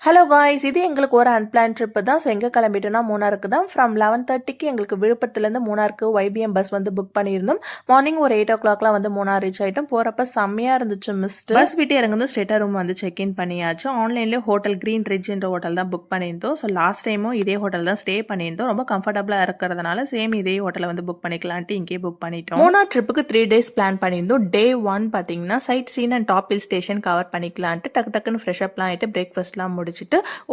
Hello guys, இது எங்களுக்கு ஒரு அன்பிளான் ட்ரிப் தான். ஸோ எங்கே கிளம்பிட்டோம்னா மூணாருக்கு தான். ஃப்ரம் 11:30க்கு எங்களுக்கு விழுப்புரத்துலேருந்து மூணாருக்கு YBM பஸ் வந்து புக் பண்ணியிருந்தோம். மார்னிங் ஒரு 8 o'clockலாம் வந்து மூணார் ரீச் ஆகிட்டோம். போகிறப்ப செம்மையாக இருந்துச்சு. பஸ் விட்டு இறங்கும்போது ஸ்ட்ரெயிட்டாக ரூம் வந்து செக்இன் பண்ணியாச்சு. ஆன்லைன்லேயே ஹோட்டல் க்ரீன் ரிட்ஜ்ன்ற ஹோட்டல் தான் புக் பண்ணியிருந்தோம். ஸோ லாஸ்ட் டைமும் இதே ஹோட்டல் தான் ஸ்டே பண்ணியிருந்தோம். ரொம்ப கம்ஃபர்டபுளாக இருக்கிறதுனால சேம் இதே ஹோட்டலை வந்து புக் பண்ணிக்கலான்ட்டு இங்கேயே புக் பண்ணிட்டோம். மூணார் ட்ரிப்புக்கு 3 days பிளான் பண்ணியிருந்தோம். Day 1 பார்த்தீங்கன்னா side scene and top hill station cover பண்ணிக்கலான்ட்டு டக்குன்னு ஃப்ரெஷ் அப்லாம் ஆகிட்டு பிரேக்ஃபாஸ்ட்லாம் முடிச்சுட்டு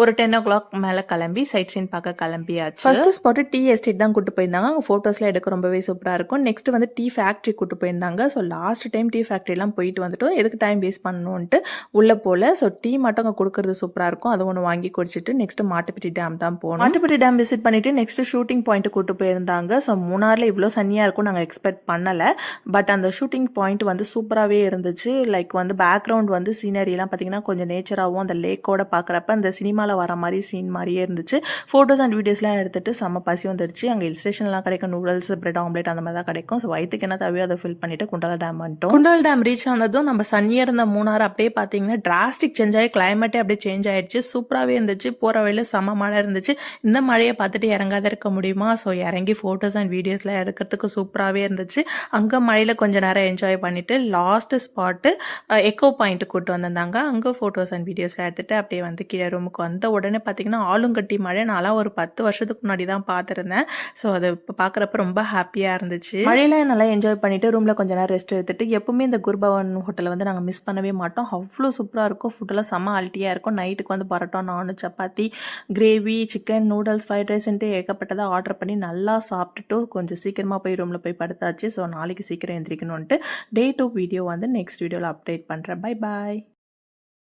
ஒரு 10 o'clock மேலே கிளம்பி சைட் சீன் பார்க்க கிளம்பியாச்சு. ஃபர்ஸ்ட் ஸ்பாட் டீ எஸ்டேட் தான் கூட்டு போயிருந்தாங்க. அங்கே ஃபோட்டோஸ்லாம் எடுக்க ரொம்பவே சூப்பராக இருக்கும். நெக்ஸ்ட் வந்து டீ ஃபேக்ட்ரி கூட்டு போயிருந்தாங்க. ஸோ லாஸ்ட் டைம் டீ ஃபேக்ட்ரிலாம் போயிட்டு வந்துட்டோம். எதுக்கு டைம் வேஸ்ட் பண்ணணுன்ட்டு உள்ளே போல. ஸோ டீ மட்டும் அங்கே கொடுக்கறது சூப்பராக இருக்கும். அது ஒன்று வாங்கி குடிச்சிட்டு நெக்ஸ்ட் மாட்டுப்பட்டி டேம் தான் போனோம். மாட்டுப்பட்டி டேம் விசிட் பண்ணிட்டு நெக்ஸ்ட் ஷூட்டிங் பாயிண்ட் கூட்டு போயிருந்தாங்க. ஸோ மூணாரில் இவ்வளோ சன்னியாக இருக்கும் நாங்கள் எக்ஸ்பெக்ட் பண்ணலை. பட் அந்த ஷூட்டிங் பாயிண்ட் வந்து சூப்பராகவே இருந்துச்சு. லைக் வந்து பேக்ரவுண்ட் வந்து சீனரிலாம் பார்த்தீங்கன்னா கொஞ்சம் நேச்சராகவும் அந்த லேக்கோட பார்க்குறப்ப அந்த சினிமாவில் வர மாதிரி சீன் மாதிரியே இருந்துச்சு. ஃபோட்டோஸ் அண்ட் வீடியோஸ்லாம் எடுத்துட்டு செம்ம பசி வந்துடுச்சு. அங்கே ஹில் ஸ்டேஷன்லாம் கிடைக்கும் நூடுல்ஸ், பிரெட் ஆம்லேட் அந்த மாதிரி தான் கிடைக்கும். ஸோ வயிற்றுக்கு என்ன தேவையோ அதை ஃபில் பண்ணிட்டு குண்டால டேம் வந்துட்டோம். குண்டால டேம் ரீச் ஆனதும் நம்ம சன்னியாக இருந்த மூணார் அப்படியே பார்த்தீங்கன்னா டிராஸ்டிக் சேஞ்ச் ஆகி கிளைமேட்டே அப்படியே சேஞ்ச் ஆயிடுச்சு. சூப்பராகவே இருந்துச்சு. போகிற வழியில் செம்ம மழை இருந்துச்சு. இந்த மழையை பார்த்துட்டு இறங்காத இருக்க முடியுமா? ஸோ இறங்கி ஃபோட்டோஸ் அண்ட் வீடியோஸ்லாம் எடுக்கிறதுக்கு சூப்பராகவே இருந்துச்சு. அங்கே மழையில் கொஞ்சம் நேரம் என்ஜாய் பண்ணிட்டு லாஸ்ட் ஸ்பாட்டு எக்கோ பாயிண்ட் கூட்டு வந்திருந்தாங்க. அங்கே ஃபோட்டோஸ் அண்ட் வீடியோஸ்லாம் எடுத்துட்டு அப்படியே வந்து கீழே ரூமுக்கு வந்த உடனே பார்த்தீங்கன்னா ஆளுங்கட்டி மழை. நான்லாம் ஒரு 10 வருஷத்துக்கு முன்னாடி தான் பார்த்துருந்தேன். ஸோ அது இப்போ பார்க்குறப்ப ரொம்ப ஹாப்பியாக இருந்துச்சு. மழையில நல்லா என்ஜாய் பண்ணிட்டு ரூமில் கொஞ்ச நேரம் ரெஸ்ட் எடுத்துட்டு எப்பவுமே இந்த குருபவன் ஹோட்டலை வந்து நாங்கள் மிஸ் பண்ணவே மாட்டோம். அவ்வளோ சூப்பராக இருக்கும். ஃபுட்டெல்லாம் செம்ம அல்ட்டியாக இருக்கும். நைட்டுக்கு வந்து parotta, naan, chapati, gravy, chicken, noodles, fried ரைஸ்ன்ட்டு ஏகப்பட்டதாக ஆர்டர் பண்ணி நல்லா சாப்பிட்டுட்டு கொஞ்சம் சீக்கிரமாக போய் ரூமில் போய் படுத்தாச்சு. ஸோ நாளைக்கு சீக்கிரம் எந்திரிக்கணும்ன்ட்டு Day 2 வீடியோ வந்து நெக்ஸ்ட் வீடியோவில் அப்டேட் பண்ணுறேன். Bye bye.